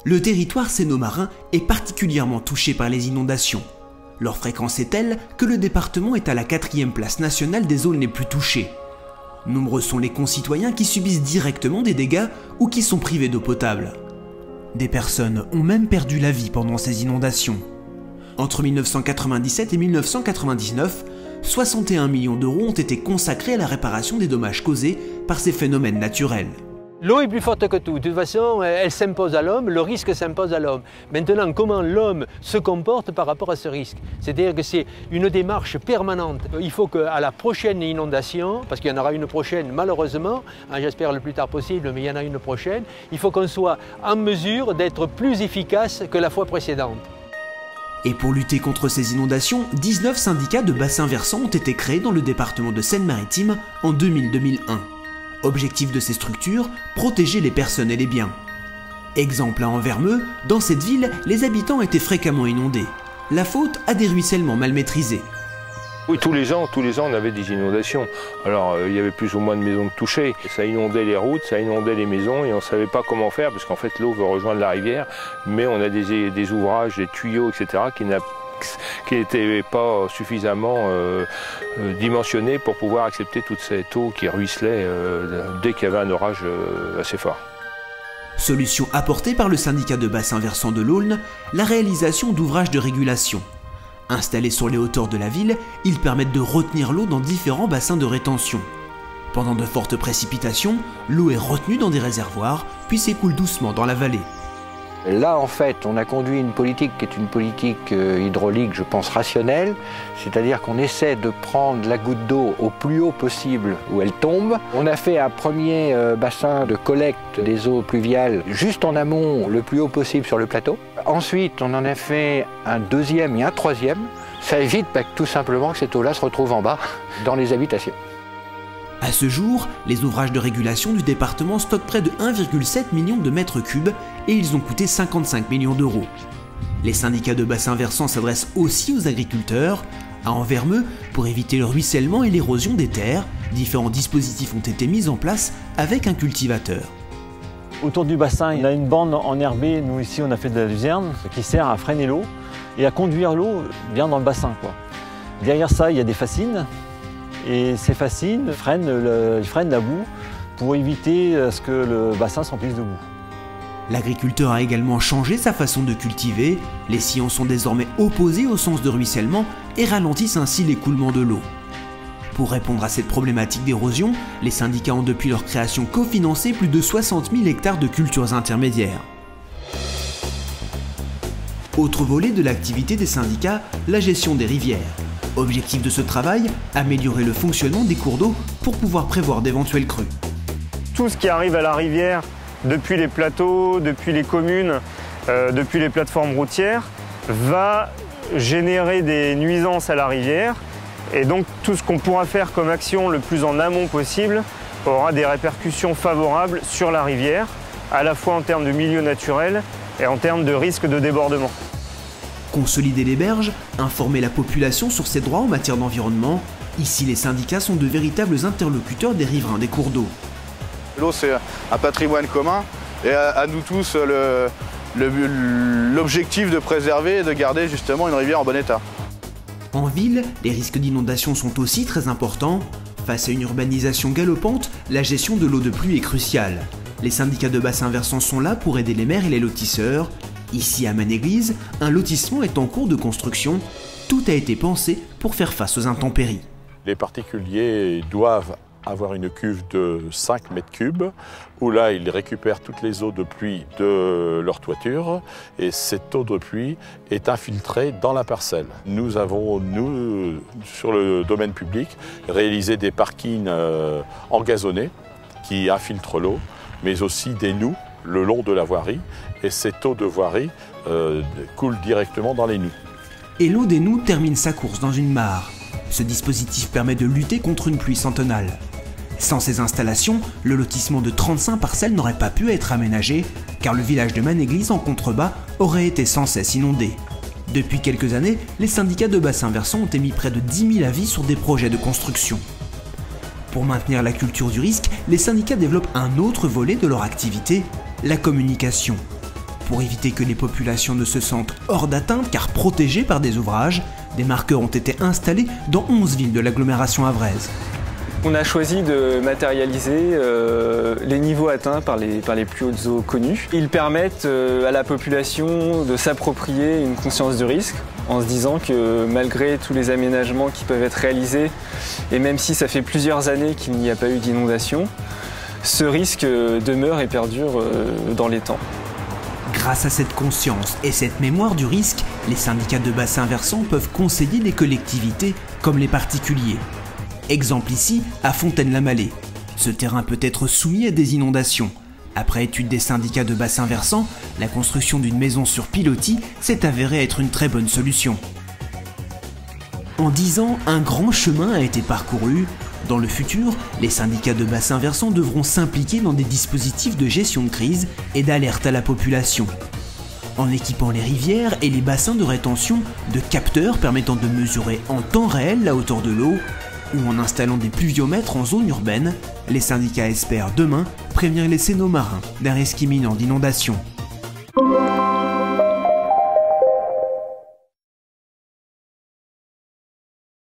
Le territoire séno-marin est particulièrement touché par les inondations. Leur fréquence est telle que le département est à la 4e place nationale des zones les plus touchées. Nombreux sont les concitoyens qui subissent directement des dégâts ou qui sont privés d'eau potable. Des personnes ont même perdu la vie pendant ces inondations. Entre 1997 et 1999, 61 millions d'euros ont été consacrés à la réparation des dommages causés par ces phénomènes naturels. L'eau est plus forte que tout. De toute façon, elle s'impose à l'homme, le risque s'impose à l'homme. Maintenant, comment l'homme se comporte par rapport à ce risque? C'est-à-dire que c'est une démarche permanente. Il faut qu'à la prochaine inondation, parce qu'il y en aura une prochaine malheureusement, j'espère le plus tard possible, mais il y en a une prochaine, il faut qu'on soit en mesure d'être plus efficace que la fois précédente. Et pour lutter contre ces inondations, 19 syndicats de bassins versants ont été créés dans le département de Seine-Maritime en 2000-2001. Objectif de ces structures, protéger les personnes et les biens. Exemple à Anvermeux, dans cette ville, les habitants étaient fréquemment inondés. La faute à des ruissellements mal maîtrisés. Oui, tous les ans, on avait des inondations. Alors, il y avait plus ou moins de maisons touchées. Ça inondait les routes, ça inondait les maisons et on ne savait pas comment faire parce qu'en fait, l'eau veut rejoindre la rivière. Mais on a des ouvrages, des tuyaux, etc. qui n'étaient pas suffisamment dimensionnés pour pouvoir accepter toute cette eau qui ruisselait dès qu'il y avait un orage assez fort. Solution apportée par le syndicat de bassin versant de l'Aulne, la réalisation d'ouvrages de régulation. Installés sur les hauteurs de la ville, ils permettent de retenir l'eau dans différents bassins de rétention. Pendant de fortes précipitations, l'eau est retenue dans des réservoirs, puis s'écoule doucement dans la vallée. Là, en fait, on a conduit une politique qui est une politique hydraulique, je pense, rationnelle. C'est-à-dire qu'on essaie de prendre la goutte d'eau au plus haut possible où elle tombe. On a fait un premier bassin de collecte des eaux pluviales juste en amont, le plus haut possible sur le plateau. Ensuite, on en a fait un deuxième et un troisième. Ça évite tout simplement que cette eau-là se retrouve en bas, dans les habitations. À ce jour, les ouvrages de régulation du département stockent près de 1,7 million de mètres cubes et ils ont coûté 55 millions d'euros. Les syndicats de bassins versants s'adressent aussi aux agriculteurs. À Anvermeux, pour éviter le ruissellement et l'érosion des terres, différents dispositifs ont été mis en place avec un cultivateur. Autour du bassin, il y a une bande enherbée, nous ici on a fait de la luzerne, qui sert à freiner l'eau et à conduire l'eau bien dans le bassin, quoi. Derrière ça, il y a des fascines. Et ces fascines freinent la boue pour éviter que le bassin s'emplisse de boue. L'agriculteur a également changé sa façon de cultiver. Les sillons sont désormais opposés au sens de ruissellement et ralentissent ainsi l'écoulement de l'eau. Pour répondre à cette problématique d'érosion, les syndicats ont depuis leur création cofinancé plus de 60 000 hectares de cultures intermédiaires. Autre volet de l'activité des syndicats, la gestion des rivières. Objectif de ce travail, améliorer le fonctionnement des cours d'eau pour pouvoir prévoir d'éventuelles crues. Tout ce qui arrive à la rivière, depuis les plateaux, depuis les communes, depuis les plateformes routières, va générer des nuisances à la rivière. Et donc tout ce qu'on pourra faire comme action le plus en amont possible aura des répercussions favorables sur la rivière, à la fois en termes de milieu naturel et en termes de risque de débordement. Consolider les berges, informer la population sur ses droits en matière d'environnement. Ici, les syndicats sont de véritables interlocuteurs des riverains des cours d'eau. L'eau, c'est un patrimoine commun et à nous tous l'objectif de préserver et de garder justement une rivière en bon état. En ville, les risques d'inondation sont aussi très importants. Face à une urbanisation galopante, la gestion de l'eau de pluie est cruciale. Les syndicats de bassins versants sont là pour aider les maires et les lotisseurs. Ici à Maine-Église, un lotissement est en cours de construction. Tout a été pensé pour faire face aux intempéries. Les particuliers doivent avoir une cuve de 5 mètres cubes où là ils récupèrent toutes les eaux de pluie de leur toiture et cette eau de pluie est infiltrée dans la parcelle. Nous avons, sur le domaine public, réalisé des parkings engazonnés qui infiltrent l'eau, mais aussi des noues le long de la voirie et cette eau de voirie coule directement dans les noues. Et l'eau des noues termine sa course dans une mare. Ce dispositif permet de lutter contre une pluie centennale. Sans ces installations, le lotissement de 35 parcelles n'aurait pas pu être aménagé, car le village de Maine-Église en contrebas aurait été sans cesse inondé. Depuis quelques années, les syndicats de bassins versants ont émis près de 10 000 avis sur des projets de construction. Pour maintenir la culture du risque, les syndicats développent un autre volet de leur activité, la communication. pour éviter que les populations ne se sentent hors d'atteinte car protégées par des ouvrages, des marqueurs ont été installés dans 11 villes de l'agglomération havraise. On a choisi de matérialiser les niveaux atteints par les plus hautes eaux connues. Ils permettent à la population de s'approprier une conscience de risque en se disant que malgré tous les aménagements qui peuvent être réalisés, et même si ça fait plusieurs années qu'il n'y a pas eu d'inondation, ce risque demeure et perdure dans les temps. Grâce à cette conscience et cette mémoire du risque, les syndicats de bassins versants peuvent conseiller les collectivités comme les particuliers. Exemple ici, à Fontaine-la-Mallée. Ce terrain peut être soumis à des inondations. Après étude des syndicats de bassins versants, la construction d'une maison sur pilotis s'est avérée être une très bonne solution. En 10 ans, un grand chemin a été parcouru. Dans le futur, les syndicats de bassins versants devront s'impliquer dans des dispositifs de gestion de crise et d'alerte à la population. En équipant les rivières et les bassins de rétention de capteurs permettant de mesurer en temps réel la hauteur de l'eau, ou en installant des pluviomètres en zone urbaine, les syndicats espèrent demain prévenir les sénos marins d'un risque imminent d'inondation.